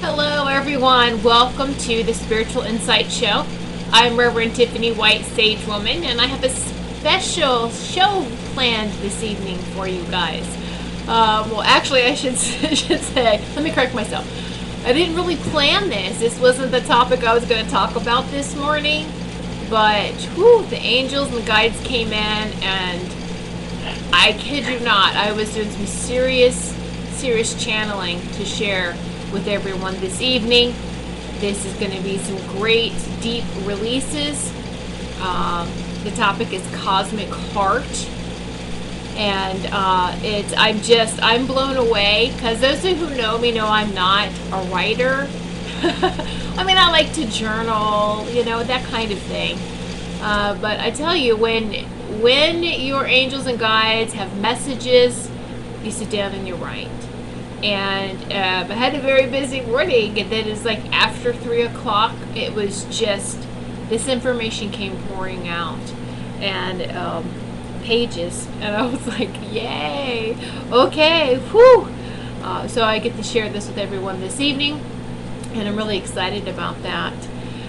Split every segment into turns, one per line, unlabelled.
Hello everyone, welcome to the Spiritual Insight Show. I'm Reverend Tiffany White, Sage Woman, and I have a special show planned this evening for you guys. Well, actually I should say, let me correct myself. I didn't really plan this. This wasn't the topic I was going to talk about this morning, but the angels and the guides came in, and I kid you not, I was doing some serious channeling to share with everyone this evening. This is going to be some great deep releases. The topic is Cosmic Heart, and I'm blown away, because those who know me know I'm not a writer. I mean, I like to journal, that kind of thing. But I tell you, when your angels and guides have messages, you sit down and you write. And I had a very busy morning, and then it's like after 3 o'clock, it was just, this information came pouring out, and pages, and I was like, yay, okay, whew. So I get to share this with everyone this evening, and I'm really excited about that.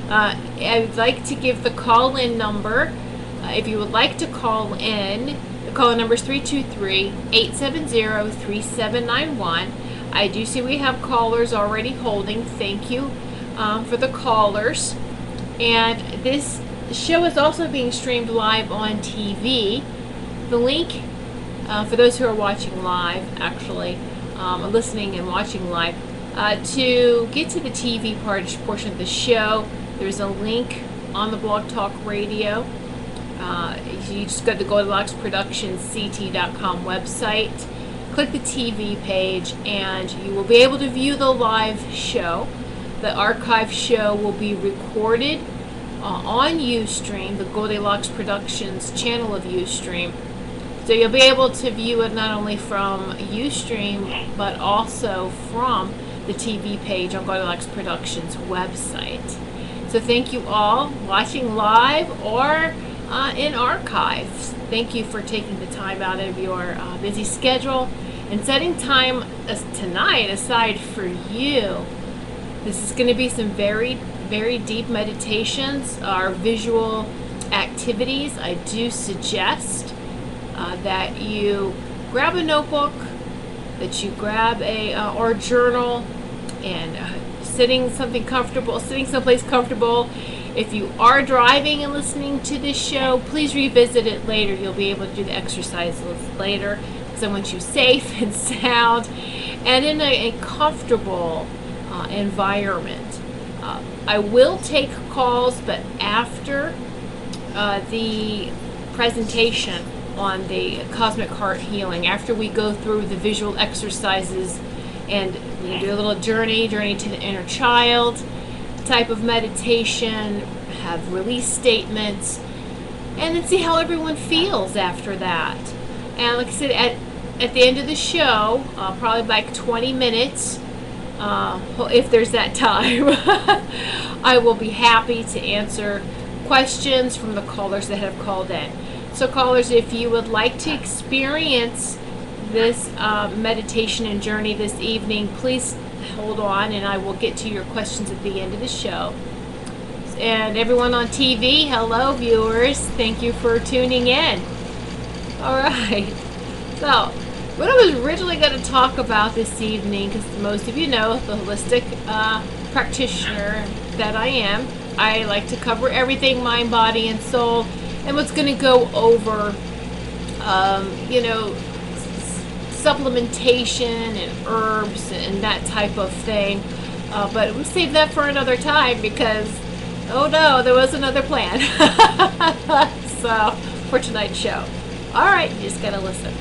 I would like to give the call-in number. If you would like to call in, the call-in number is 323-870-3791. I do see we have callers already holding. Thank you for the callers. And this show is also being streamed live on TV. The link, for those who are watching live, actually, listening and watching live, to get to the TV portion of the show, there's a link on the Blog Talk Radio. You just go to the Goldylocks Productions CT.com website, click the TV page, and you will be able to view the live show. The archive show will be recorded on Ustream, the Goldylocks Productions channel of Ustream. So you'll be able to view it not only from Ustream, but also from the TV page on Goldylocks Productions website. So thank you all watching live or in archives. Thank you for taking the time out of your busy schedule and setting time tonight aside for you. This is going to be some very, very deep meditations or visual activities. I do suggest that you grab a notebook, that you grab or a journal, and sitting someplace comfortable. If you are driving and listening to this show, please revisit it later. You'll be able to do the exercises later, because I want you safe and sound and in a comfortable environment. I will take calls, but after the presentation on the Cosmic Heart Healing, after we go through the visual exercises and we do a little journey to the inner child type of meditation, have release statements, and then see how everyone feels after that. And like I said, at the end of the show, probably like 20 minutes, if there's that time, I will be happy to answer questions from the callers that have called in. So callers, if you would like to experience this meditation and journey this evening, please hold on, and I will get to your questions at the end of the show. And everyone on TV, hello viewers, thank you for tuning in. Alright, so what I was originally going to talk about this evening, because most of you know the holistic practitioner that I am, I like to cover everything, mind, body, and soul, and what's going to go over supplementation and herbs and that type of thing, but we'll save that for another time, because oh no, there was another plan. So for tonight's show, alright, you just gotta listen.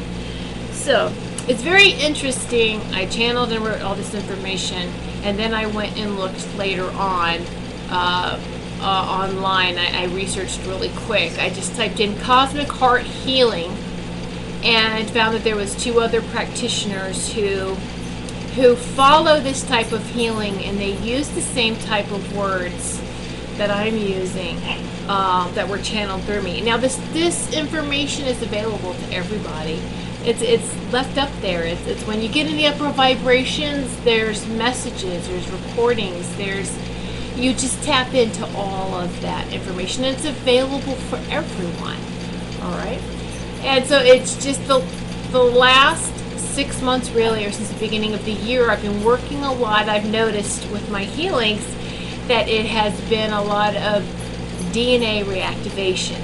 So it's very interesting. I channeled and wrote all this information, and then I went and looked later on online. I researched really quick. I just typed in Cosmic Heart Healing and found that there was 2 other practitioners who follow this type of healing, and they use the same type of words that I'm using, that were channeled through me. Now this information is available to everybody. It's left up there. It's when you get in the upper vibrations, there's messages, there's recordings, you just tap into all of that information. It's available for everyone. All right. And so it's just the last 6 months really, or since the beginning of the year, I've been working a lot. I've noticed with my healings that it has been a lot of DNA reactivation,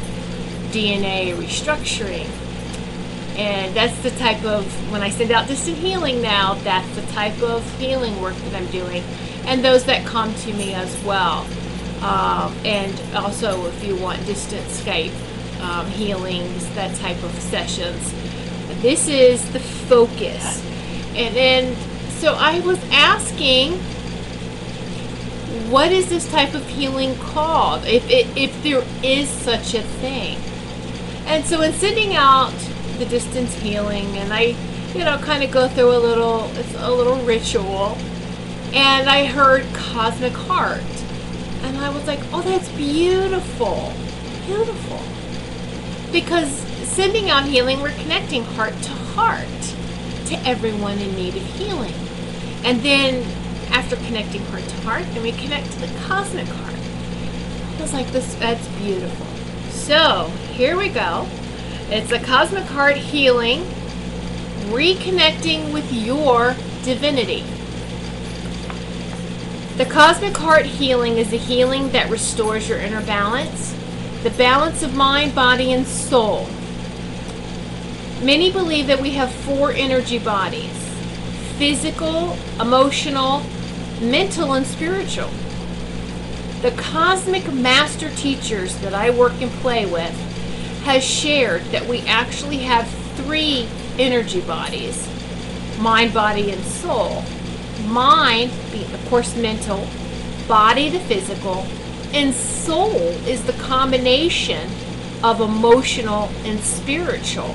DNA restructuring. And that's the type of, when I send out distant healing now, that's the type of healing work that I'm doing. And those that come to me as well. And also if you want distant Skype healings, that type of sessions. This is the focus. And then, so I was asking, what is this type of healing called? If there is such a thing. And so in sending out the distance healing, and I, kind of go through it's a little ritual, and I heard cosmic heart, and I was like, oh, that's beautiful, beautiful, because sending out healing, we're connecting heart to everyone in need of healing, and then after connecting heart to heart, then we connect to the cosmic heart. I was like, that's beautiful. So here we go. It's a cosmic heart healing, reconnecting with your divinity. The cosmic heart healing is a healing that restores your inner balance, the balance of mind, body, and soul. Many believe that we have 4 energy bodies: physical, emotional, mental, and spiritual. The cosmic master teachers that I work and play with has shared that we actually have 3 energy bodies: mind, body, and soul. Mind being, of course, mental, body the physical, and soul is the combination of emotional and spiritual.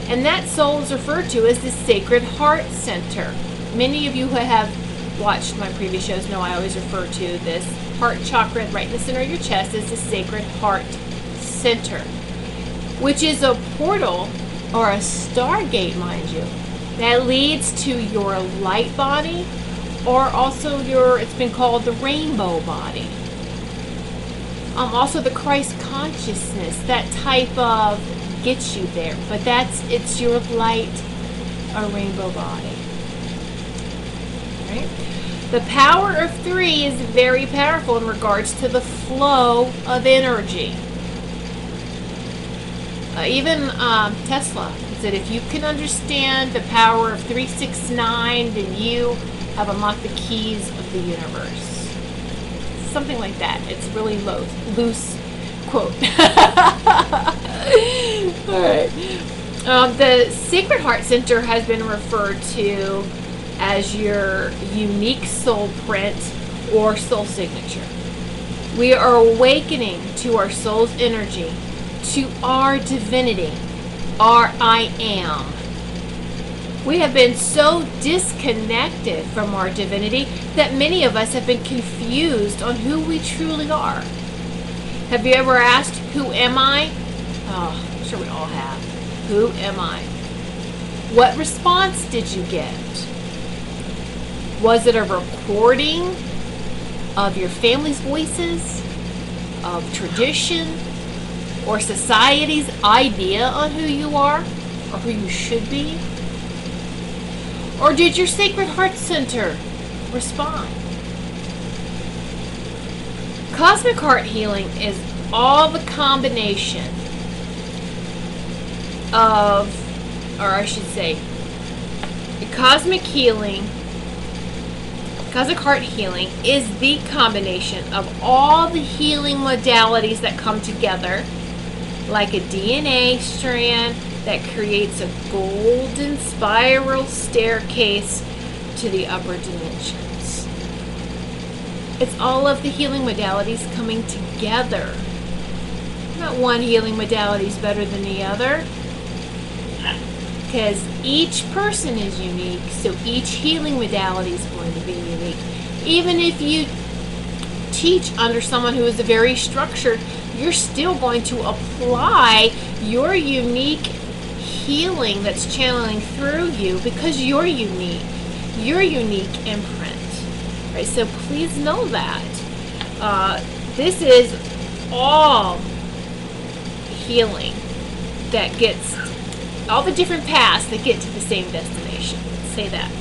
And that soul is referred to as the Sacred Heart Center. Many of you who have watched my previous shows know I always refer to this heart chakra right in the center of your chest as the Sacred Heart Center, which is a portal or a stargate, mind you, that leads to your light body, or also it's been called the rainbow body. Also the Christ consciousness, that type of gets you there, but it's your light or rainbow body. Right? The power of 3 is very powerful in regards to the flow of energy. Even Tesla said, if you can understand the power of 369, then you have unlocked the keys of the universe. Something like that. It's really loose quote. All right. The Sacred Heart Center has been referred to as your unique soul print or soul signature. We are awakening to our soul's energy, to our divinity, our I am. We have been so disconnected from our divinity that many of us have been confused on who we truly are. Have you ever asked, who am I? Oh, I'm sure we all have. Who am I? What response did you get? Was it a recording of your family's voices, of tradition, or society's idea on who you are, or who you should be? Or did your Sacred Heart Center respond? Cosmic Heart Healing is all the combination of, or I should say, Cosmic Heart Healing is the combination of all the healing modalities that come together, like a DNA strand that creates a golden spiral staircase to the upper dimensions. It's all of the healing modalities coming together. Not one healing modality is better than the other, because each person is unique, so each healing modality is going to be unique. Even if you teach under someone who is very structured, you're still going to apply your unique healing that's channeling through you because you're unique. Your unique imprint. Right? So please know that. This is all healing that gets all the different paths that get to the same destination. Let's say that.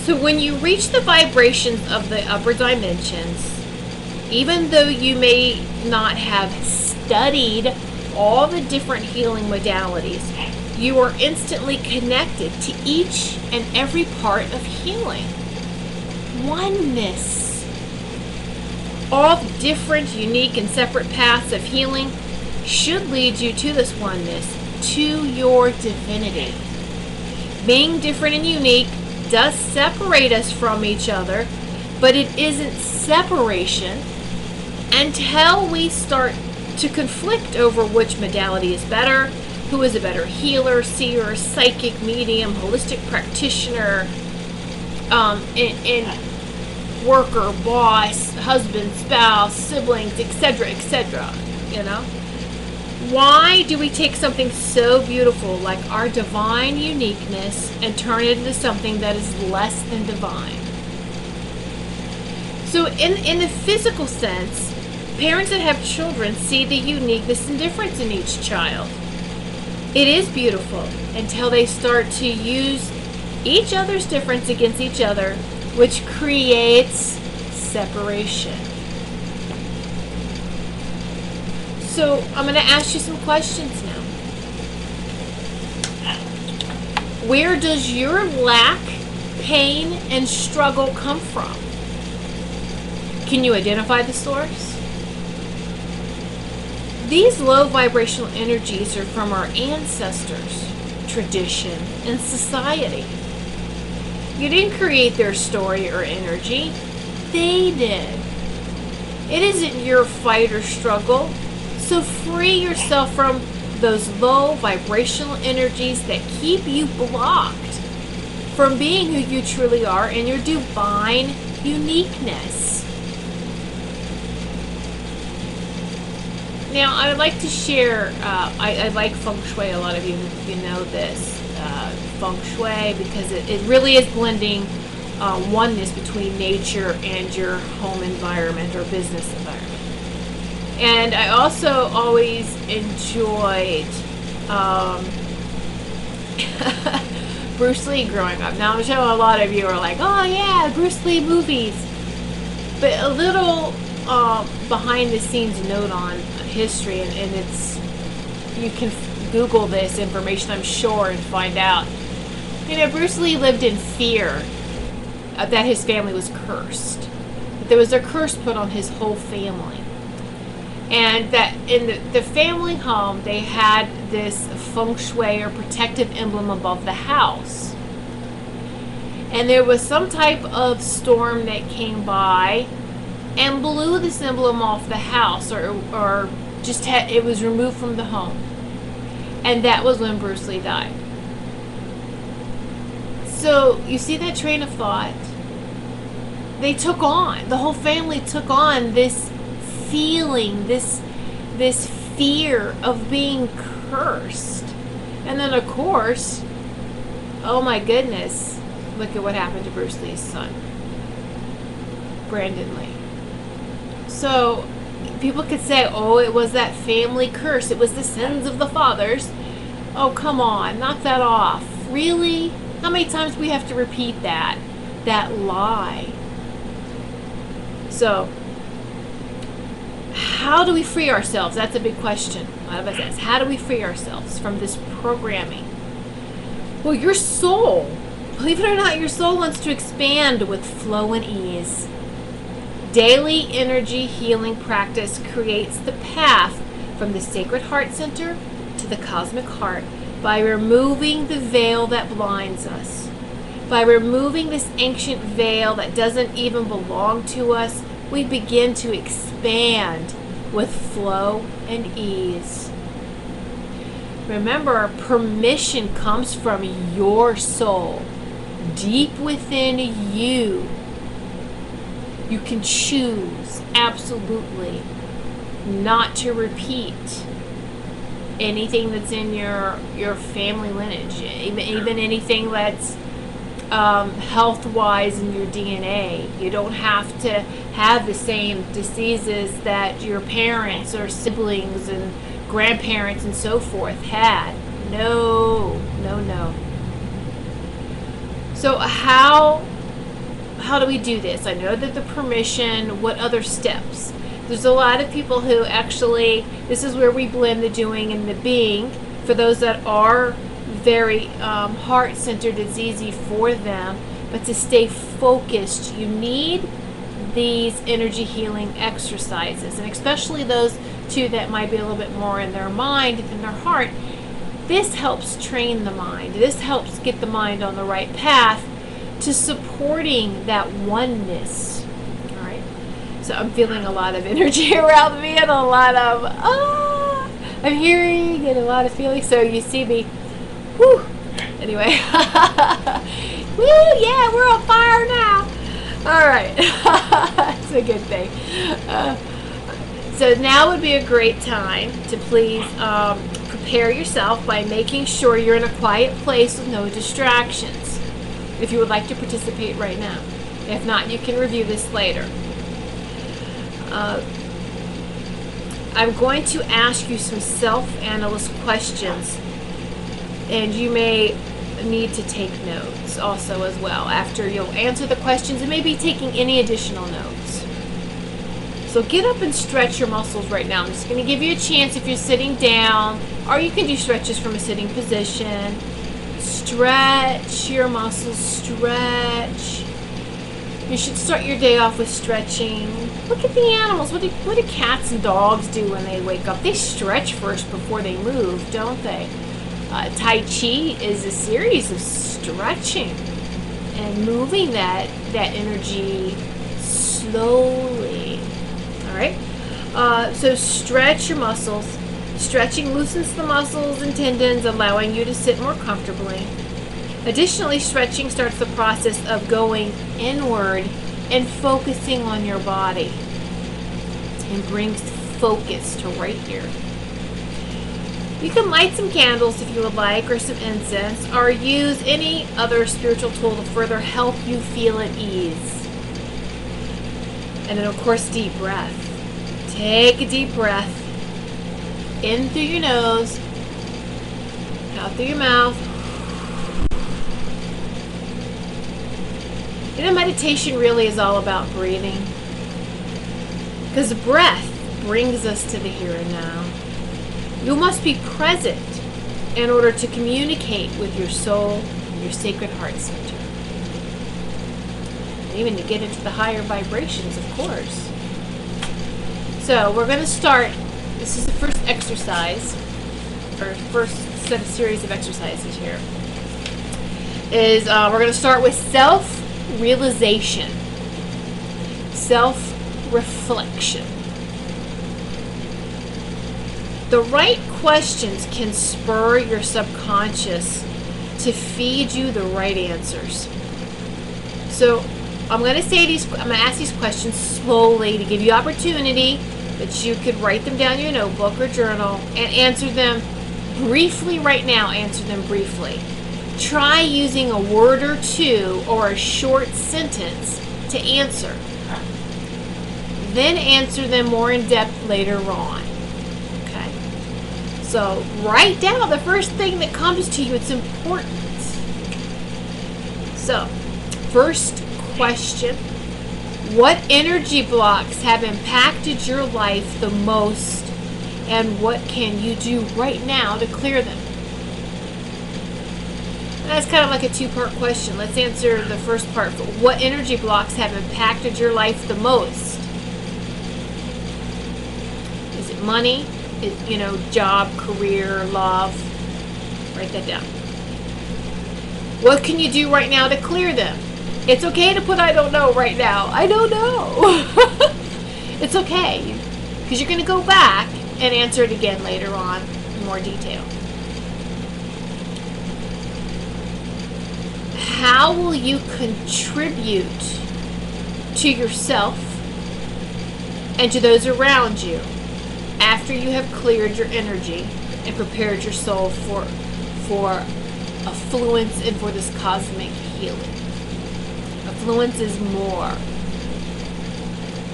So when you reach the vibrations of the upper dimensions, even though you may not have studied all the different healing modalities, you are instantly connected to each and every part of healing. Oneness. All the different, unique, and separate paths of healing should lead you to this oneness, to your divinity. Being different and unique does separate us from each other, but it isn't separation until we start to conflict over which modality is better, who is a better healer, seer, psychic, medium, holistic practitioner, in worker, boss, husband, spouse, siblings, etc., etc. You know? Why do we take something so beautiful like our divine uniqueness and turn it into something that is less than divine? So in the physical sense, parents that have children see the uniqueness and difference in each child. It is beautiful until they start to use each other's difference against each other, which creates separation. So I'm going to ask you some questions now. Where does your lack, pain, and struggle come from? Can you identify the source? These low vibrational energies are from our ancestors, tradition, and society. You didn't create their story or energy. They did. It isn't your fight or struggle. So free yourself from those low vibrational energies that keep you blocked from being who you truly are in your divine uniqueness. Now, I would like to share, I like feng shui. A lot of you know this, feng shui, because it really is blending oneness between nature and your home environment or business environment. And I also always enjoyed Bruce Lee growing up. Now I'm sure a lot of you are like, oh yeah, Bruce Lee movies. But a little behind the scenes note on history, and it's, you can Google this information, I'm sure, and find out. You know, Bruce Lee lived in fear that his family was cursed. That there was a curse put on his whole family. And that in the family home, they had this feng shui or protective emblem above the house. And there was some type of storm that came by and blew this emblem off the house, or just it was removed from the home. And that was when Bruce Lee died. So you see that train of thought? They took on, the whole family took on this feeling, this fear of being cursed. And then of course, oh my goodness, look at what happened to Bruce Lee's son, Brandon Lee. So people could say, oh, it was that family curse, it was the sins of the fathers. Oh, come on, knock that off. Really? How many times do we have to repeat that lie? So how do we free ourselves? That's a big question. A lot of us ask, how do we free ourselves from this programming? Well, your soul, believe it or not, your soul wants to expand with flow and ease. Daily energy healing practice creates the path from the sacred heart center to the cosmic heart by removing the veil that blinds us. By removing this ancient veil that doesn't even belong to us, we begin to expand with flow and ease. Remember, permission comes from your soul, deep within you. You can choose, absolutely, not to repeat anything that's in your family lineage, even anything that's health-wise in your DNA. You don't have to have the same diseases that your parents or siblings and grandparents and so forth had. No, no, no. So how do we do this? I know that the permission, what other steps? There's a lot of people who actually, this is where we blend the doing and the being. For those that are very heart-centered, it's easy for them, but to stay focused, you need these energy healing exercises, and especially those two that might be a little bit more in their mind than their heart. This helps train the mind. This helps get the mind on the right path to supporting that oneness. All right. So I'm feeling a lot of energy around me and a lot of I'm hearing and a lot of feeling. So you see me. Whew. Anyway. Woo, yeah, we're on fire now. All right. That's a good thing. So now would be a great time to please prepare yourself by making sure you're in a quiet place with no distractions, if you would like to participate right now. If not, you can review this later. I'm going to ask you some self-analyst questions, and you may need to take notes also as well after you'll answer the questions, and maybe taking any additional notes. So get up and stretch your muscles right now. I'm just going to give you a chance if you're sitting down, or you can do stretches from a sitting position. Stretch your muscles, stretch. You should start your day off with stretching. Look at the animals. What do cats and dogs do when they wake up? They stretch first before they move, don't they? Tai Chi is a series of stretching and moving that energy slowly. All right? So stretch your muscles. Stretching loosens the muscles and tendons, allowing you to sit more comfortably. Additionally, stretching starts the process of going inward and focusing on your body, and brings focus to right here. You can light some candles if you would like, or some incense, or use any other spiritual tool to further help you feel at ease. And then, of course, deep breath. Take a deep breath. In through your nose, out through your mouth. You know, meditation really is all about breathing. Because breath brings us to the here and now. You must be present in order to communicate with your soul and your sacred heart center. And even to get into the higher vibrations, of course. So we're going to start. This is the first exercise, or first set of series of exercises here. We're going to start with self-realization, self-reflection. The right questions can spur your subconscious to feed you the right answers. So I'm going to ask these questions slowly to give you opportunity that you could write them down in your notebook or journal and answer them briefly right now. Answer them briefly. Try using a word or two or a short sentence to answer. Then answer them more in depth later on. Okay? So write down the first thing that comes to you. It's important. So, first question. What energy blocks have impacted your life the most, and what can you do right now to clear them? And that's kind of like a two-part question. Let's answer the first part. What energy blocks have impacted your life the most? Is it money? Job, career, love? Write that down. What can you do right now to clear them? It's okay to put I don't know right now. I don't know. It's okay. Because you're going to go back and answer it again later on in more detail. How will you contribute to yourself and to those around you after you have cleared your energy and prepared your soul for affluence and for this cosmic healing. Affluence is more.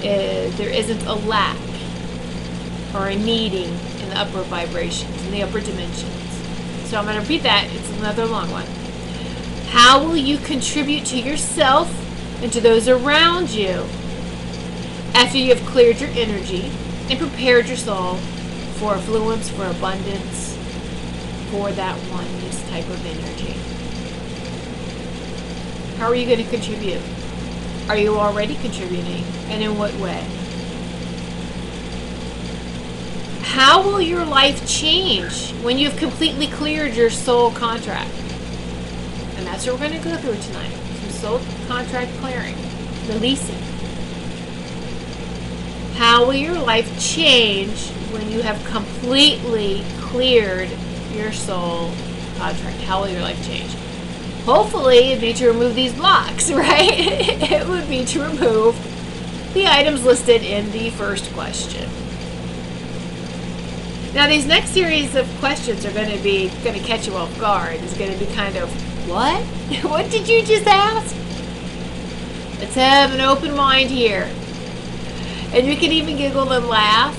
There isn't a lack or a needing in the upper vibrations, in the upper dimensions. So I'm going to repeat that. It's another long one. How will you contribute to yourself and to those around you after you have cleared your energy and prepared your soul for affluence, for abundance, for that oneness type of energy? How are you going to contribute? Are you already contributing? And in what way? How will your life change when you've completely cleared your soul contract? And that's what we're going to go through tonight. Some soul contract clearing, releasing. How will your life change when you have completely cleared your soul contract? How will your life change? Hopefully, it'd be to remove these blocks, right? It would be to remove the items listed in the first question. Now, these next series of questions are going to catch you off guard. It's going to be kind of, what? What did you just ask? Let's have an open mind here. And you can even giggle and laugh.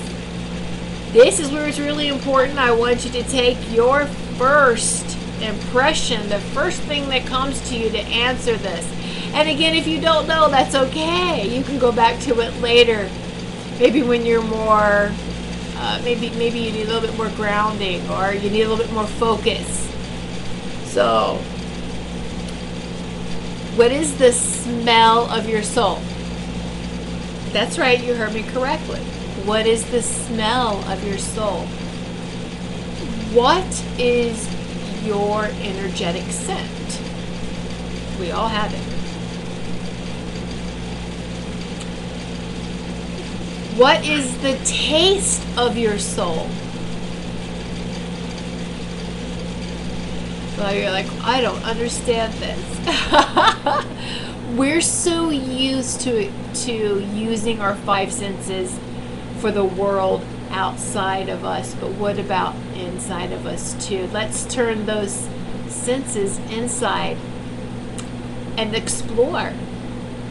This is where it's really important. I want you to take your first impression, the first thing that comes to you to answer this. And again, if you don't know, that's okay. You can go back to it later. Maybe when you're more, maybe you need a little bit more grounding, or you need a little bit more focus. So, what is the smell of your soul? That's right, you heard me correctly. What is the smell of your soul? What is your energetic scent? We all have it. What is the taste of your soul? Well, you're like, I don't understand this. We're so used to using our five senses for the world outside of us, but what about inside of us too? Let's turn those senses inside and explore.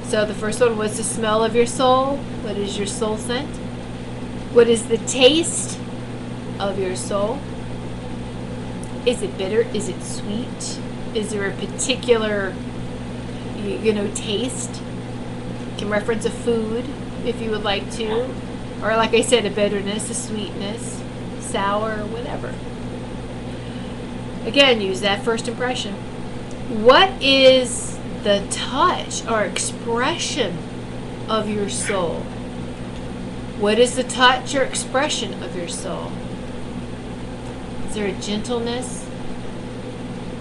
So the first one was the smell of your soul. What is your soul scent? What is the taste of your soul? Is it bitter? Is it sweet? Is there a particular, taste? You can reference a food if you would like to. Or like I said, a bitterness, a sweetness, sour, whatever. Again, use that first impression. What is the touch or expression of your soul? What is the touch or expression of your soul? Is there a gentleness?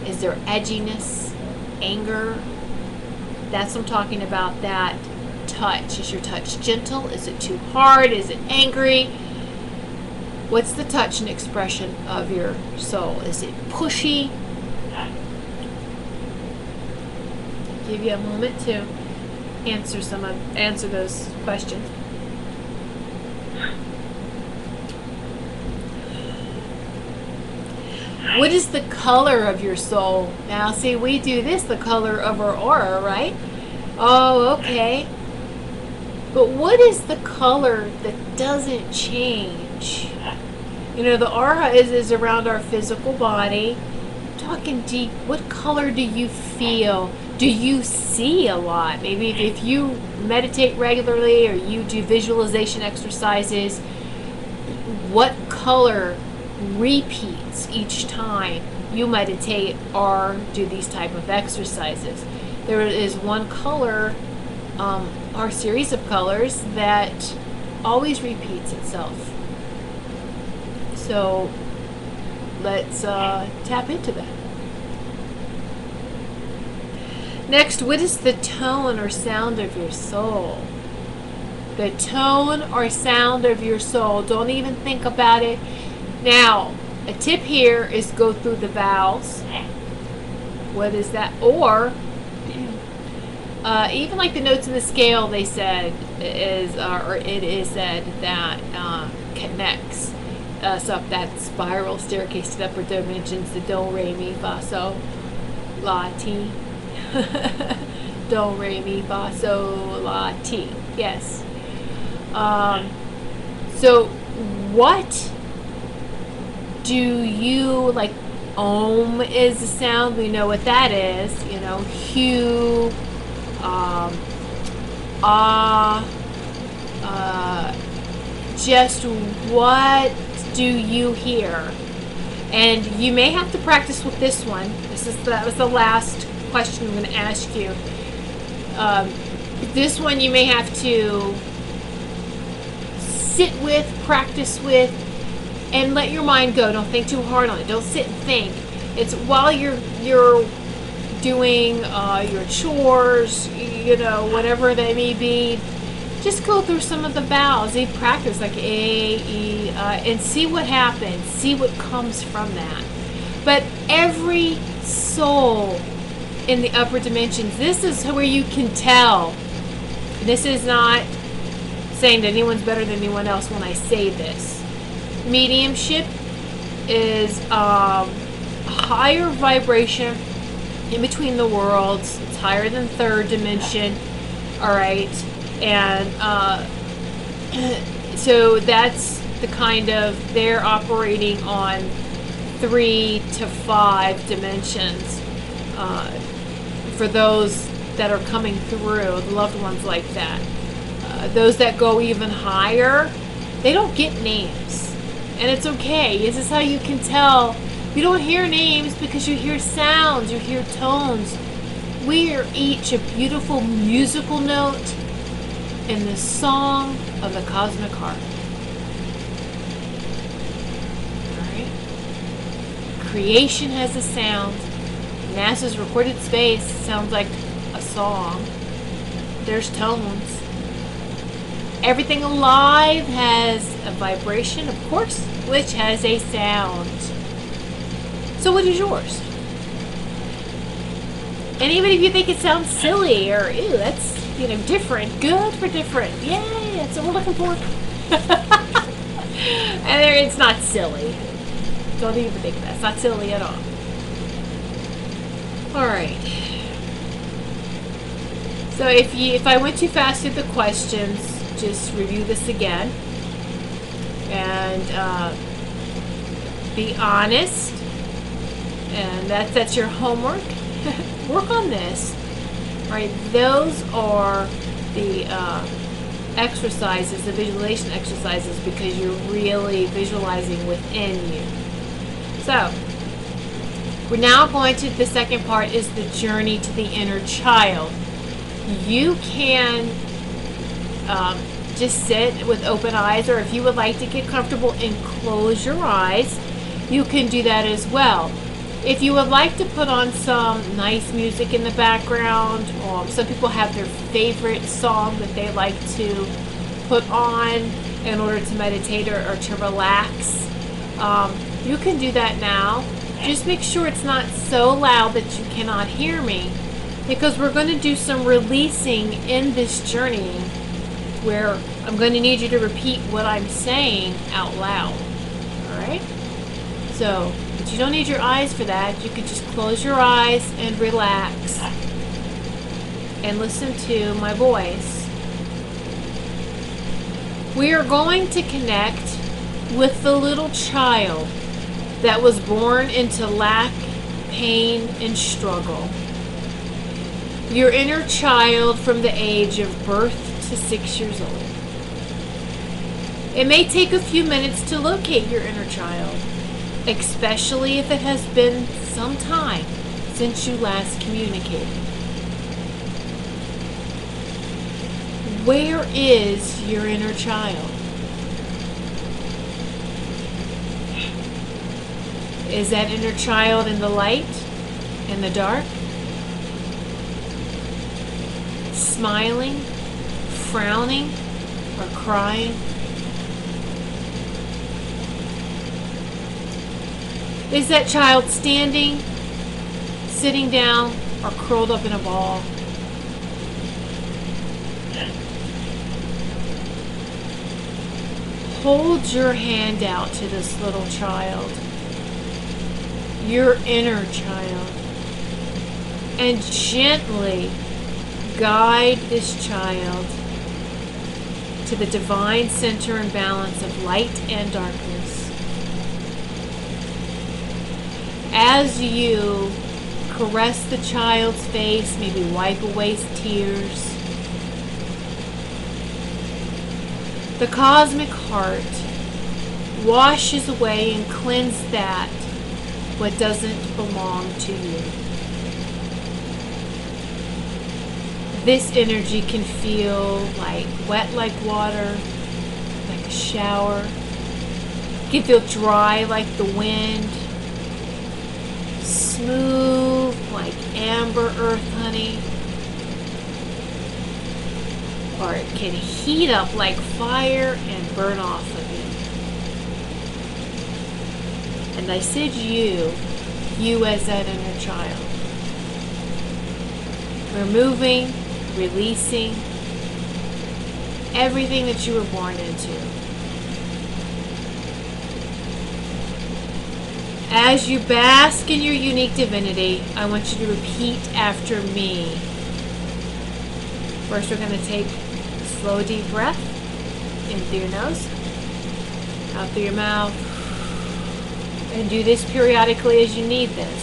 Is there edginess? Anger? That's what I'm talking about, that touch. Is your touch gentle? Is it too hard? Is it angry? What's the touch and expression of your soul? Is it pushy? Give you a moment to answer those questions. What is the color of your soul? Now, see, we do this, the color of our aura, right? Oh, okay. But what is the color that doesn't change? The aura is around our physical body. I'm talking deep. What color do you feel? Do you see a lot? Maybe if you meditate regularly or you do visualization exercises, what color repeats each time you meditate or do these type of exercises? There is one color or series of colors that always repeats itself. So let's tap into that. Next, what is the tone or sound of your soul? The tone or sound of your soul. Don't even think about it. Now, a tip here is go through the vowels. What is that? Or even like the notes in the scale, they said it is said that connects. us up that spiral staircase to the upper dimensions, the do, re, mi, fa, so, la, ti. Do, re, mi, fa, so, la, ti. Yes. So what do you, like, Om is the sound, we know what that is, you know, Hu, just what do you hear? And you may have to practice with this one. That was the last question I'm going to ask you. This one you may have to sit with, practice with, and let your mind go. Don't think too hard on it. Don't sit and think. It's while you're doing your chores, you know, whatever they may be. Just go through some of the vowels. They practice like A, E, and see what happens. See what comes from that. But every soul in the upper dimensions, this is where you can tell. This is not saying that anyone's better than anyone else when I say this. Mediumship is a higher vibration in between the worlds. It's higher than third dimension. All right. And so that's the kind of, they're operating on 3 to 5 dimensions for those that are coming through, the loved ones like that. Those that go even higher, they don't get names. And it's okay. This is how you can tell. You don't hear names because you hear sounds, you hear tones. We are each a beautiful musical note in the song of the cosmic harp. Alright? Creation has a sound. NASA's recorded space sounds like a song. There's tones. Everything alive has a vibration, of course, which has a sound. So what is yours? And even if you think it sounds silly or, ew, that's, you know, different, good for different. Yay, that's what we're looking for. And it's not silly. Don't even think that. It's not silly at all. Alright. So if I went too fast through the questions, just review this again. And be honest. And that's your homework. Work on this. Right, those are the exercises, the visualization exercises, because you're really visualizing within you. So, we're now going to, the second part is the journey to the inner child. You can just sit with open eyes, or if you would like to get comfortable and close your eyes, you can do that as well. If you would like to put on some nice music in the background, some people have their favorite song that they like to put on in order to meditate or to relax, you can do that now. Just make sure it's not so loud that you cannot hear me, because we're going to do some releasing in this journey where I'm going to need you to repeat what I'm saying out loud. Alright? So, but you don't need your eyes for that. You can just close your eyes and relax and listen to my voice. We are going to connect with the little child that was born into lack, pain, and struggle. Your inner child from the age of birth to 6 years old. It may take a few minutes to locate your inner child, especially if it has been some time since you last communicated. Where is your inner child? Is that inner child in the light, in the dark? Smiling, frowning, or crying? Is that child standing, sitting down, or curled up in a ball? hold your hand out to this little child, your inner child, and gently guide this child to the divine center and balance of light and darkness. As you caress the child's face, maybe wipe away tears, the cosmic heart washes away and cleanses that what doesn't belong to you. This energy can feel like wet like water, like a shower. It can feel dry like the wind, smooth like amber earth honey, or it can heat up like fire and burn off of you. And I said you as that inner child, removing, releasing everything that you were born into. As you bask in your unique divinity, I want you to repeat after me. First, we're going to take a slow, deep breath in through your nose, out through your mouth, and do this periodically as you need this.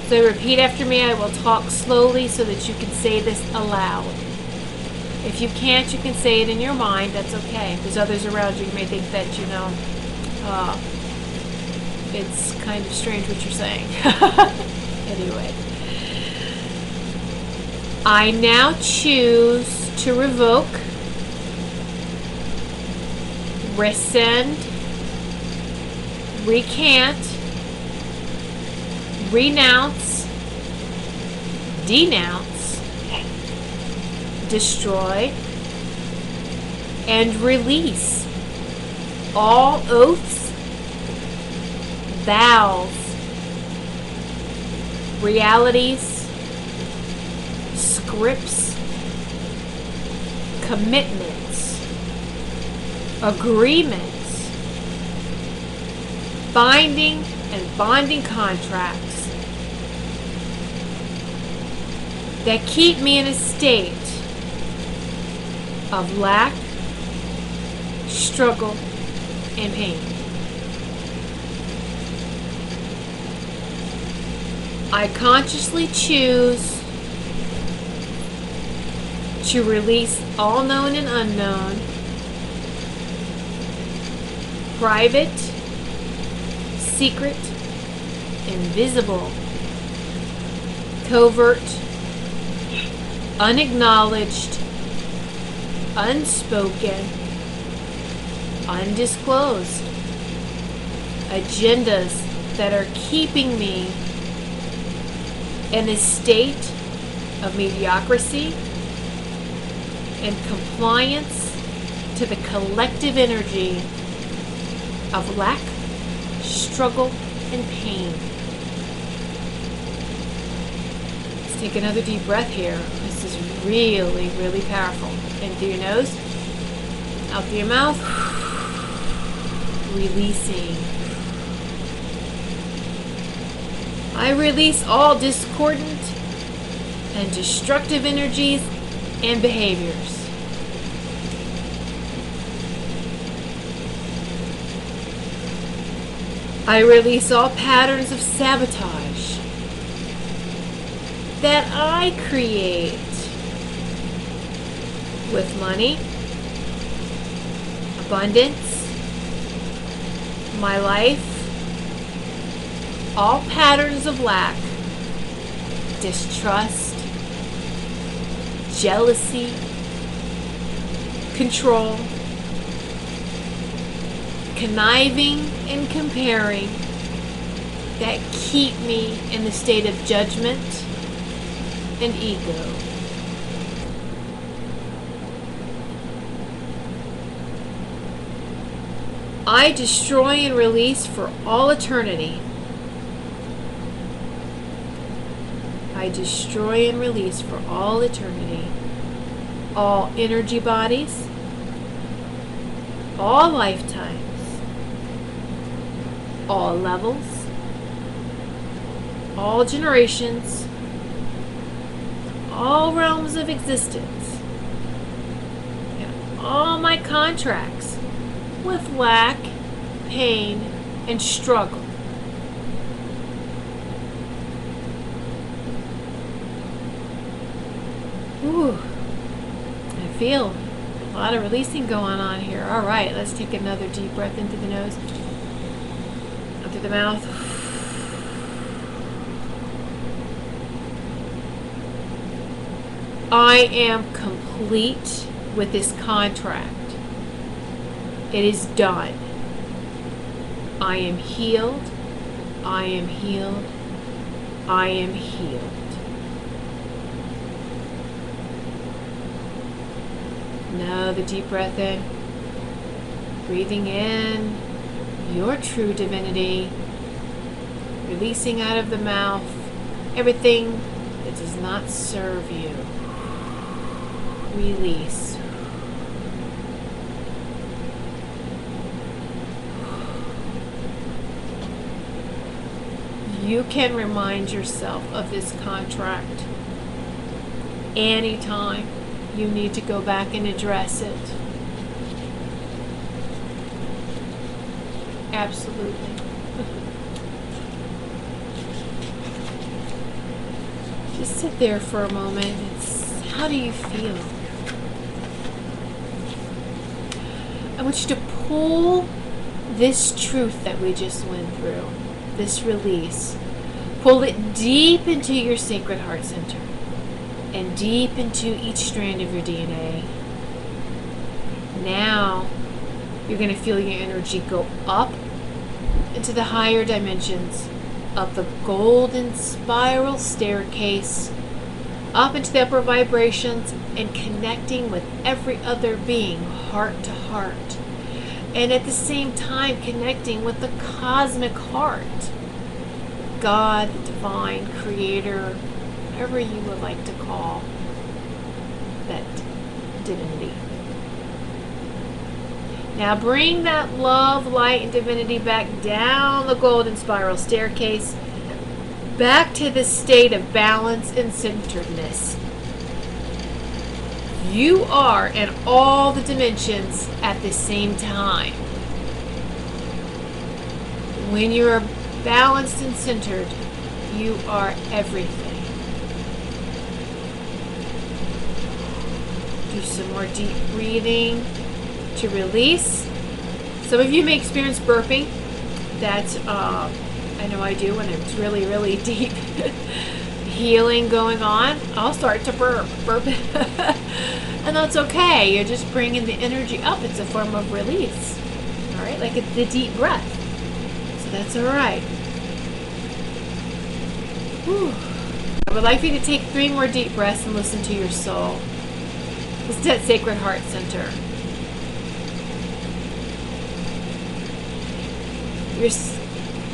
So repeat after me. I will talk slowly so that you can say this aloud. If you can't, you can say it in your mind. That's okay. If there's others around you, you may think that, it's kind of strange what you're saying. Anyway. I now choose to revoke, rescind, recant, renounce, denounce, destroy, and release all oaths, vows, realities, scripts, commitments, agreements, binding and bonding contracts that keep me in a state of lack, struggle, and pain. I consciously choose to release all known and unknown, private, secret, invisible, covert, unacknowledged, unspoken, undisclosed agendas that are keeping me in a state of mediocrity and compliance to the collective energy of lack, struggle, and pain. Let's take another deep breath here. This is really, really powerful. In through your nose, out through your mouth, releasing. I release all discordant and destructive energies and behaviors. I release all patterns of sabotage that I create with money, abundance, my life, all patterns of lack, distrust, jealousy, control, conniving and comparing that keep me in the state of judgment and ego. I destroy and release for all eternity. I destroy and release for all eternity all energy bodies, all lifetimes, all levels, all generations, all realms of existence, and all my contracts with lack, pain, and struggle. Ooh, I feel a lot of releasing going on here. All right, let's take another deep breath into the nose, out through the mouth. I am complete with this contract. It is done. I am healed. I am healed. I am healed. Another deep breath in. Breathing in your true divinity. Releasing out of the mouth everything that does not serve you. Release. You can remind yourself of this contract anytime you need to go back and address it. Absolutely. Just sit there for a moment. How do you feel? I want you to pull this truth that we just went through, this release, pull it deep into your sacred heart center and deep into each strand of your DNA. Now you're going to feel your energy go up into the higher dimensions of the golden spiral staircase, up into the upper vibrations, and connecting with every other being, heart to heart. And at the same time connecting with the cosmic heart, God, the divine creator, whatever you would like to call that divinity. Now bring that love, light, and divinity back down the golden spiral staircase, back to the state of balance and centeredness. You are in all the dimensions at the same time. When you are balanced and centered, you are everything. Do some more deep breathing to release. Some of you may experience burping. That's, I know I do when it's really, really deep healing going on. I'll start to burp. And that's okay. You're just bringing the energy up. It's a form of release. All right, like the deep breath. So that's all right. Whew. I would like for you to take 3 more deep breaths and listen to your soul. This is that sacred heart center.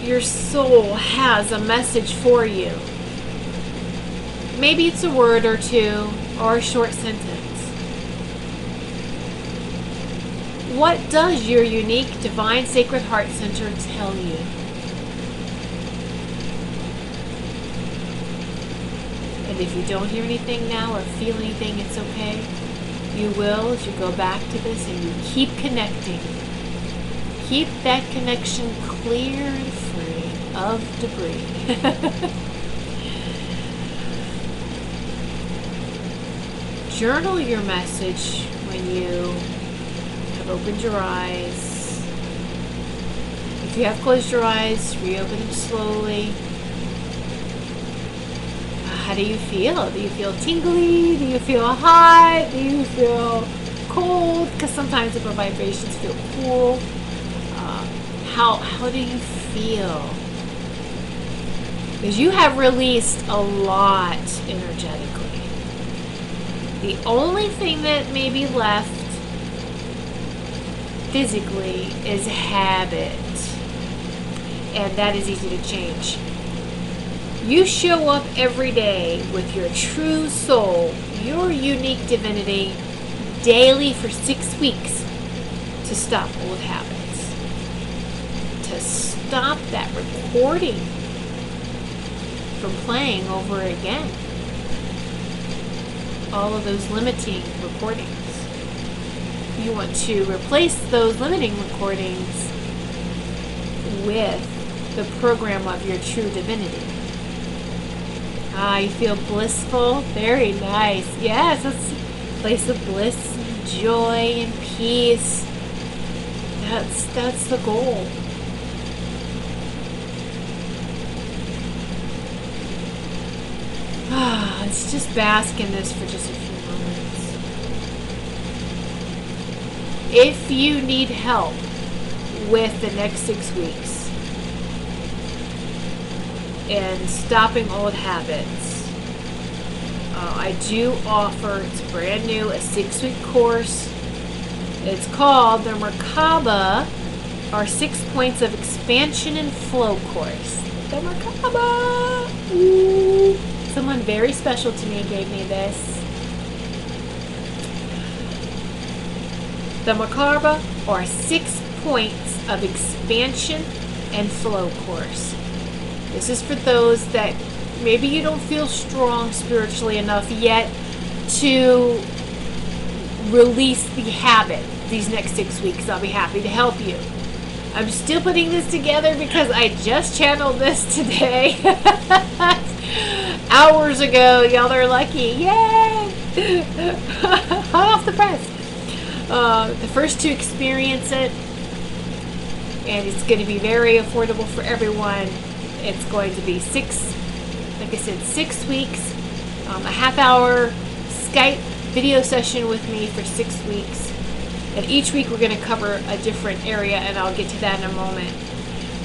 Your soul has a message for you. Maybe it's a word or two or a short sentence. What does your unique divine sacred heart center tell you? And if you don't hear anything now or feel anything, it's okay. You will as you go back to this and you keep connecting. Keep that connection clear and free of debris. Journal your message when you have opened your eyes. If you have closed your eyes, reopen them slowly. How do you feel? Do you feel tingly? Do you feel hot? Do you feel cold? Because sometimes upper vibrations feel cool. How do you feel? Because you have released a lot energetically. The only thing that may be left physically is habit. And that is easy to change. You show up every day with your true soul, your unique divinity, daily for 6 weeks to stop old habits, to stop that recording from playing over again. All of those limiting recordings. You want to replace those limiting recordings with the program of your true divinity. You feel blissful? Very nice. Yes, it's a place of bliss, and joy, and peace. That's the goal. Let's just bask in this for just a few moments. If you need help with the next 6 weeks and stopping old habits, I do offer, it's brand new, a 6-week course. It's called the Merkaba, our 6 points of expansion and flow course. The Merkaba! Ooh. Someone very special to me gave me this. The Merkaba, or 6 points of expansion and flow course. This is for those that maybe you don't feel strong spiritually enough yet to release the habit these next 6 weeks. I'll be happy to help you. I'm still putting this together because I just channeled this today. Hours ago. Y'all are lucky. Yay! Hot off the press. The first to experience it, and it's going to be very affordable for everyone. It's going to be 6 weeks, a half-hour Skype video session with me for 6 weeks. And each week we're going to cover a different area, and I'll get to that in a moment.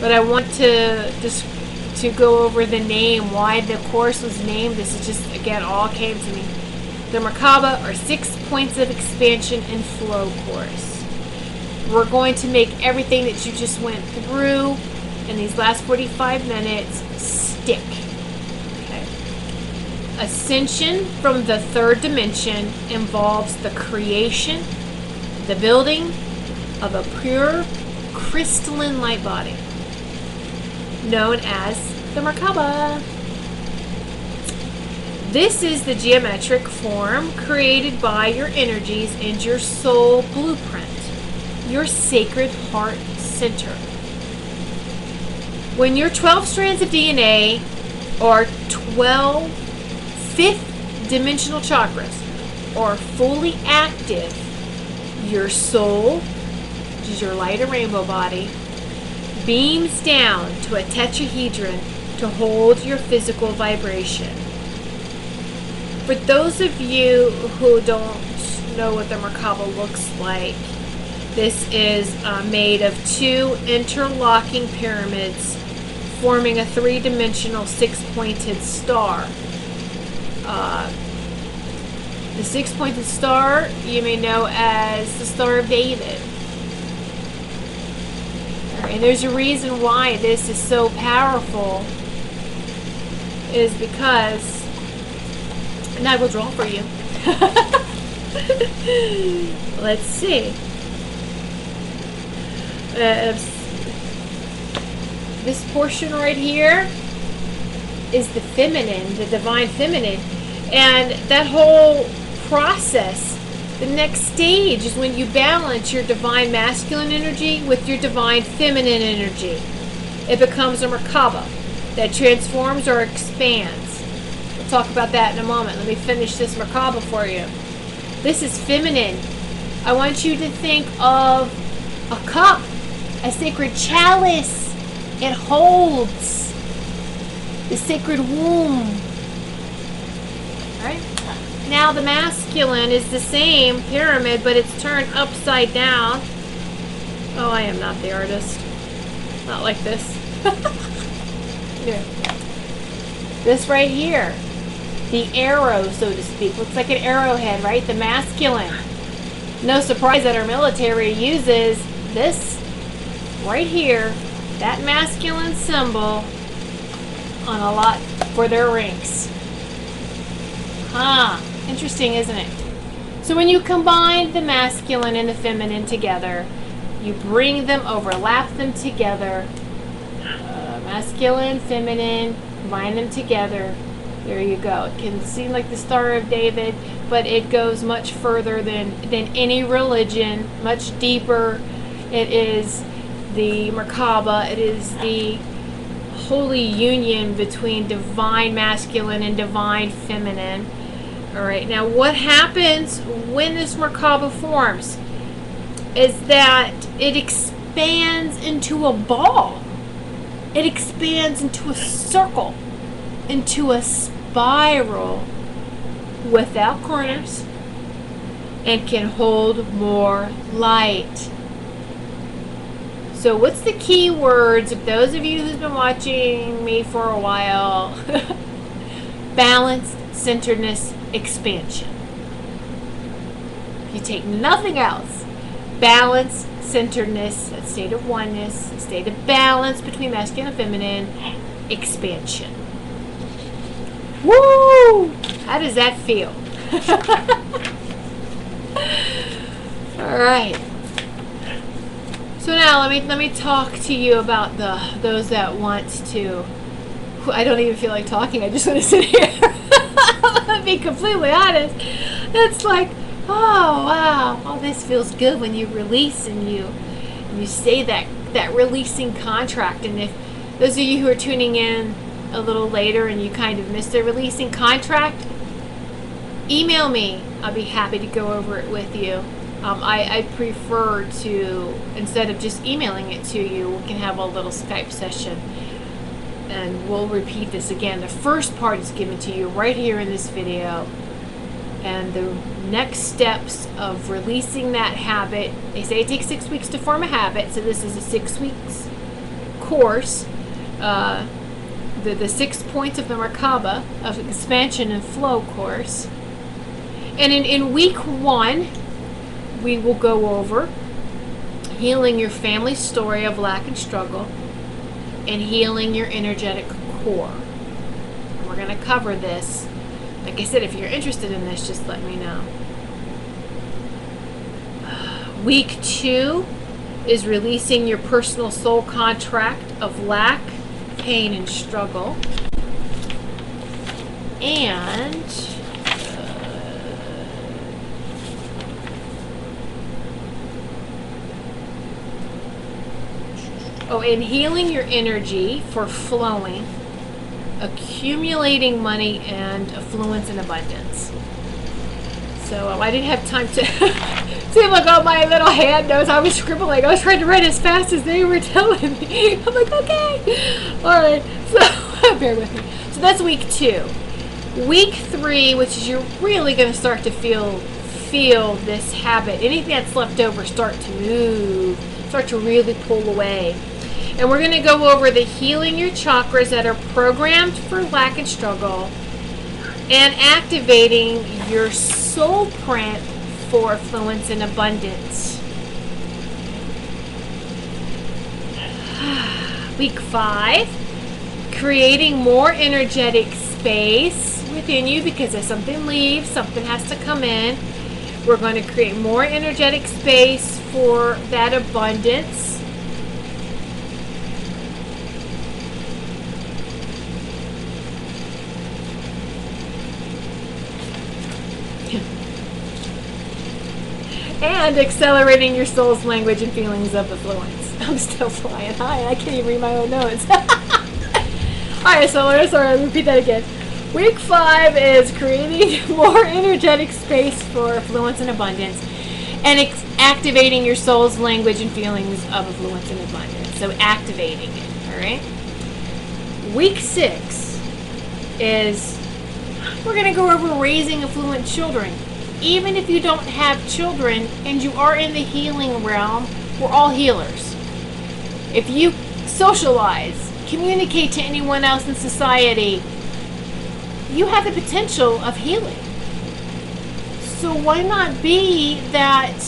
But I want to just go over the name, why the course was named. This is just, again, all came to me. The Merkaba, or 6 points of expansion and flow course. We're going to make everything that you just went through in these last 45 minutes stick. Okay. Ascension from the third dimension involves the creation, the building of a pure crystalline light body known as the Merkaba. This is the geometric form created by your energies and your soul blueprint, your sacred heart center. When your 12 strands of DNA, or 12 fifth dimensional chakras, are fully active, your soul, which is your light and rainbow body, beams down to a tetrahedron to hold your physical vibration. For those of you who don't know what the Merkaba looks like, this is made of 2 interlocking pyramids forming a 3-dimensional 6-pointed star. The 6-pointed star you may know as the Star of David. And there's a reason why this is so powerful, is because, and I will draw for you. Let's see. This portion right here is the feminine, the divine feminine. And that whole process, the next stage is when you balance your divine masculine energy with your divine feminine energy. It becomes a Merkaba that transforms or expands. We'll talk about that in a moment. Let me finish this Merkaba for you. This is feminine. I want you to think of a cup, a sacred chalice. It holds the sacred womb. All right? Now the masculine is the same pyramid, but it's turned upside down. Oh, I am not the artist. Not like this. Yeah. This right here. The arrow, so to speak. Looks like an arrowhead, right? The masculine. No surprise that our military uses this right here, that masculine symbol, on a lot for their ranks. Interesting, isn't it? So when you combine the masculine and the feminine together, You bring them, overlap them together. Masculine, feminine, combine them together. There you go. It can seem like the Star of David, but it goes much further than any religion, much deeper. It is the Merkaba. It is the holy union between divine masculine and divine feminine. All right, now what happens when this Merkaba forms is that it expands into a ball. It expands into a circle, into a spiral without corners, and can hold more light. So what's the key words of those of you who's been watching me for a while? Balance, centeredness, expansion. If you take nothing else, balance, centeredness, a state of oneness, a state of balance between masculine and feminine, expansion. Woo! How does that feel? All right. So now let me talk to you about those that want to. I don't even feel like talking. I just want to sit here. I'll be completely honest. It's like, oh wow, oh this feels good when you release and you say that releasing contract. And if those of you who are tuning in a little later and you kind of missed the releasing contract, email me. I'll be happy to go over it with you. I prefer to, instead of just emailing it to you, we can have a little Skype session. And we'll repeat this again. The first part is given to you right here in this video. And the next steps of releasing that habit, they say it takes 6 weeks to form a habit, so this is a 6 weeks course. The 6 points of the Merkaba of expansion and flow course. And in week 1, we will go over healing your family story of lack and struggle and healing your energetic core. And we're going to cover this. Like I said, if you're interested in this, just let me know. Week 2 is releasing your personal soul contract of lack, pain, and struggle. And and healing your energy for flowing, accumulating money, and affluence and abundance. So I didn't have time to see, look on my little hand notes. I was scribbling. I was trying to write as fast as they were telling me. I'm like, okay. All right. So bear with me. So that's week 2. Week 3, which is you're really going to start to feel this habit. Anything that's left over start to move, start to really pull away. And we're going to go over the healing your chakras that are programmed for lack and struggle and activating your soul print for affluence and abundance. Week 5, creating more energetic space within you, because if something leaves, something has to come in. We're going to create more energetic space for that abundance. And accelerating your soul's language and feelings of affluence. I'm still flying high. I can't even read my own notes. Alright, so sorry, I'll repeat that again. Week 5 is creating more energetic space for affluence and abundance and activating your soul's language and feelings of affluence and abundance. So activating it, alright? Week 6 is we're going to go over raising affluent children. Even if you don't have children and you are in the healing realm, we're all healers. If you socialize, communicate to anyone else in society, you have the potential of healing. So why not be that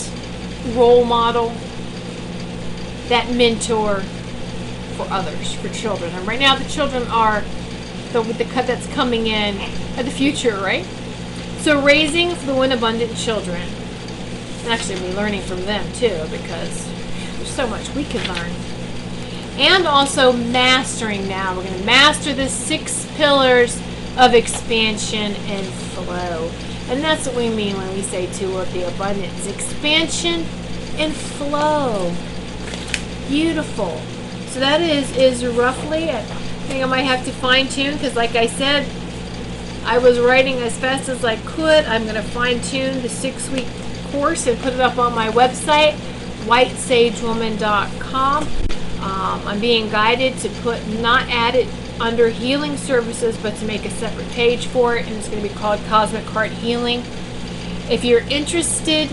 role model, that mentor for others, for children? And right now the children are the cut that's coming in the future, right? So raising affluent, abundant children. And actually we're learning from them too, because There's so much we can learn. And also mastering now. We're going to master the 6 pillars of expansion and flow. And that's what we mean when we say tool of the abundance. Expansion and flow. Beautiful. So that is roughly, I think I might have to fine tune because like I said, I was writing as fast as I could. I'm going to fine tune the 6-week course and put it up on my website, whitesagewoman.com. I'm being guided to not add it under healing services, but to make a separate page for it, and it's going to be called Cosmic Heart Healing. If you're interested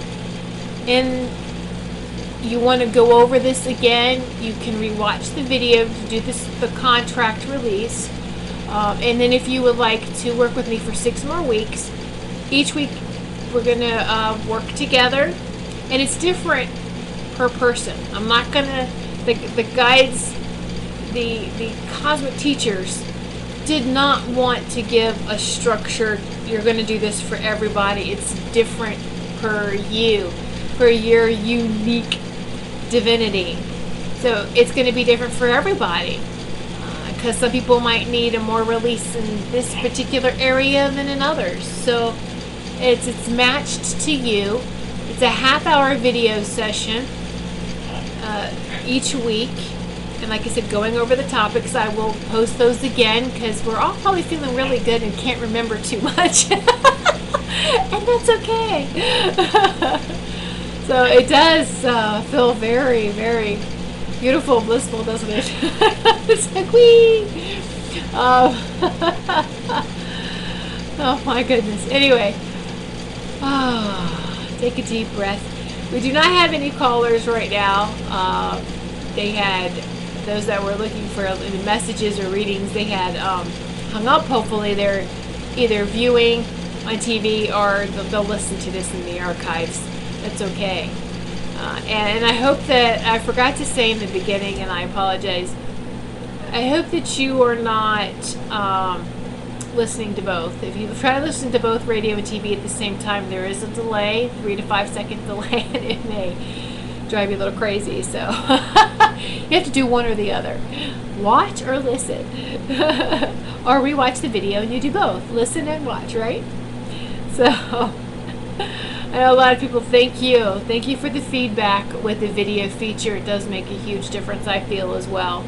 in, you want to go over this again, you can rewatch the video to do the contract release. And then if you would like to work with me for 6 more weeks, each week we're going to work together, and it's different per person. I'm not going to, the guides, the cosmic teachers did not want to give a structure, you're going to do this for everybody. It's different per you, for your unique divinity. So it's going to be different for everybody. Because some people might need a more release in this particular area than in others. So it's matched to you. It's a half-hour video session each week. And like I said, going over the topics, I will post those again because we're all probably feeling really good and can't remember too much. And that's okay. So it does feel very, very beautiful, blissful, doesn't it? It's like, wee! Oh my goodness. Anyway, take a deep breath. We do not have any callers right now. They had, those that were looking for messages or readings, they had hung up. Hopefully they're either viewing on TV or they'll listen to this in the archives. That's okay. And I hope that, I forgot to say in the beginning, and I apologize, I hope that you are not listening to both. If you try to listen to both radio and TV at the same time, there is a delay, 3 to 5 second delay, and it may drive you a little crazy. So you have to do one or the other. Watch or listen. Or rewatch the video, and you do both. Listen and watch, right? So I know a lot of people, thank you. Thank you for the feedback with the video feature. It does make a huge difference, I feel, as well.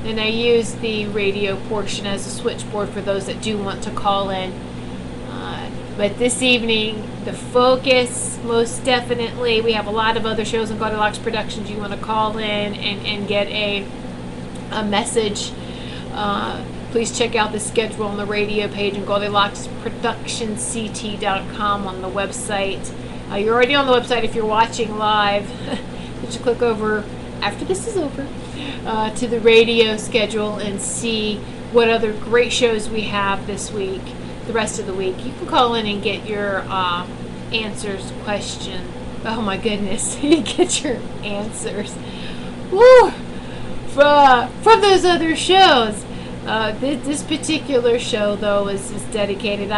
And I use the radio portion as a switchboard for those that do want to call in. But this evening, the focus, most definitely, we have a lot of other shows on Goldylocks Productions. You want to call in and get a message. Please check out the schedule on the radio page on GoldylocksProductionsCT.com on the website. You're already on the website if you're watching live. Just click over after this is over to the radio schedule and see what other great shows we have this week, the rest of the week. You can call in and get your answers, question. Oh my goodness, you get your answers. Woo! From those other shows. This particular show, though, is dedicated.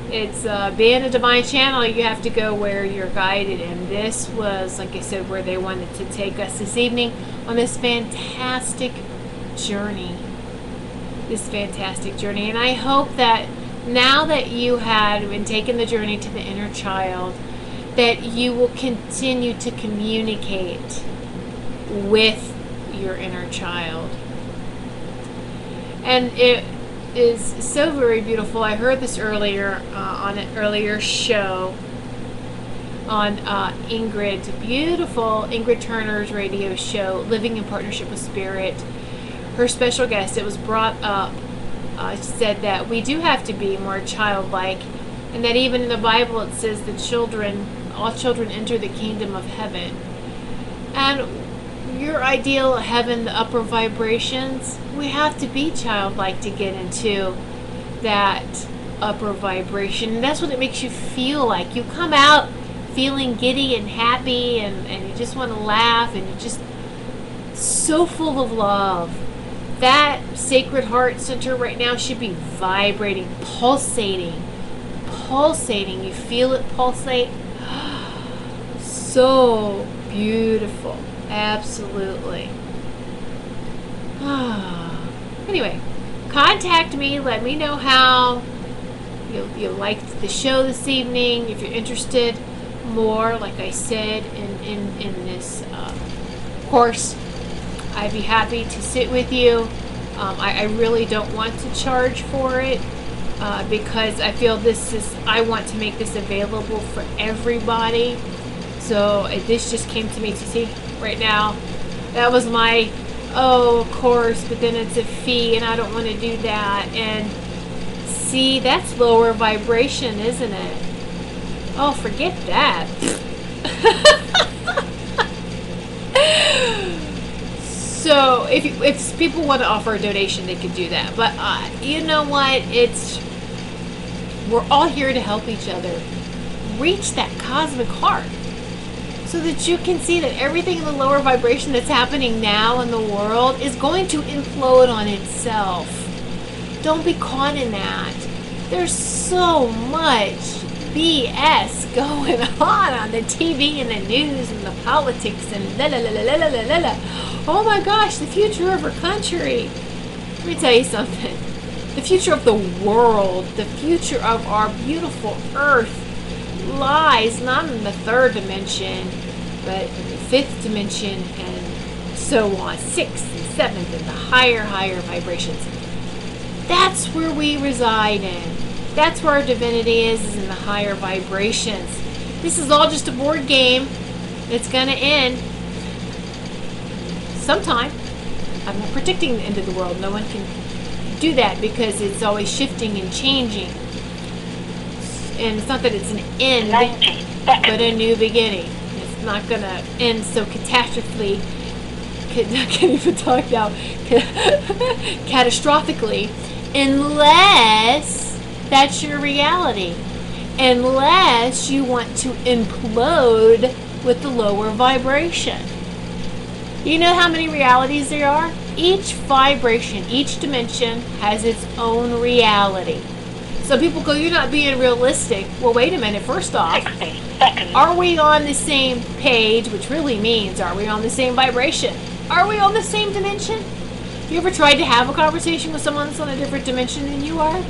It's being a divine channel, you have to go where you're guided. And this was, like I said, where they wanted to take us this evening on this fantastic journey. And I hope that now that you had been taking the journey to the inner child, that you will continue to communicate with your inner child. And it is so very beautiful. I heard this earlier on an earlier show on beautiful Ingrid Turner's radio show, Living in Partnership with Spirit. Her special guest, it was brought up, said that we do have to be more childlike, and that even in the Bible it says that all children enter the kingdom of heaven. And your ideal heaven, the upper vibrations, we have to be childlike to get into that upper vibration. And that's what it makes you feel like. You come out feeling giddy and happy, and you just want to laugh, and you're just so full of love. That sacred heart center right now should be vibrating, pulsating. You feel it pulsate. So beautiful. Absolutely. Anyway, contact me. Let me know how you liked the show this evening. If you're interested more, like I said, in this course, I'd be happy to sit with you. I really don't want to charge for it because I feel I want to make this available for everybody. So this just came to me to see right now. That was my, of course, but then it's a fee and I don't want to do that. And see, that's lower vibration, isn't it? Oh, forget that. So if people want to offer a donation, they could do that. But you know what? We're all here to help each other reach that cosmic heart, so that you can see that everything in the lower vibration that's happening now in the world is going to implode on itself. Don't be caught in that. There's so much BS going on the TV and the news and the politics and la la la la la la la la. Oh my gosh, the future of our country. Let me tell you something. The future of the world, the future of our beautiful earth lies not in the third dimension, but in the fifth dimension and so on, sixth and seventh and the higher vibrations. That's where we reside in. That's where our divinity is in the higher vibrations. This is all just a board game. It's going to end sometime. I'm not predicting the end of the world. No one can do that because it's always shifting and changing. And it's not that it's an end, but a new beginning. It's not going to end so catastrophically. I can't even talk now. Catastrophically, unless that's your reality. Unless you want to implode with the lower vibration. You know how many realities there are? Each vibration, each dimension has its own reality. So people go, you're not being realistic. Well, wait a minute. First off, are we on the same page? Which really means, are we on the same vibration? Are we on the same dimension? You ever tried to have a conversation with someone that's on a different dimension than you are?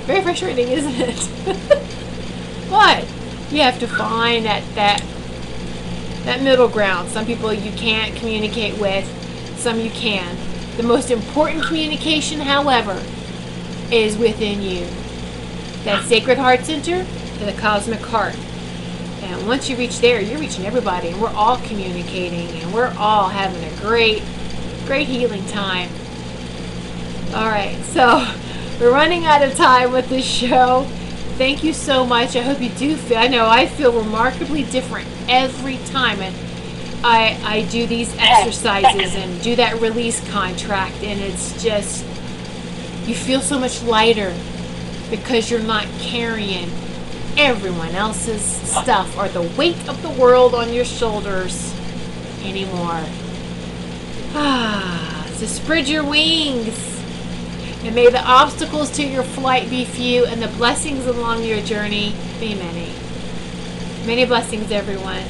Very frustrating, isn't it? But you have to find that middle ground. Some people you can't communicate with, some you can. The most important communication, however, is within you. That sacred heart center to the cosmic heart. And once you reach there, you're reaching everybody, and we're all communicating, and we're all having a great healing time. All right, so we're running out of time with this show. Thank you so much. I hope you do feel, I know I feel remarkably different every time and I do these exercises and do that release contract, and it's just, you feel so much lighter because you're not carrying everyone else's stuff or the weight of the world on your shoulders anymore. So spread your wings. And may the obstacles to your flight be few and the blessings along your journey be many. Many blessings, everyone.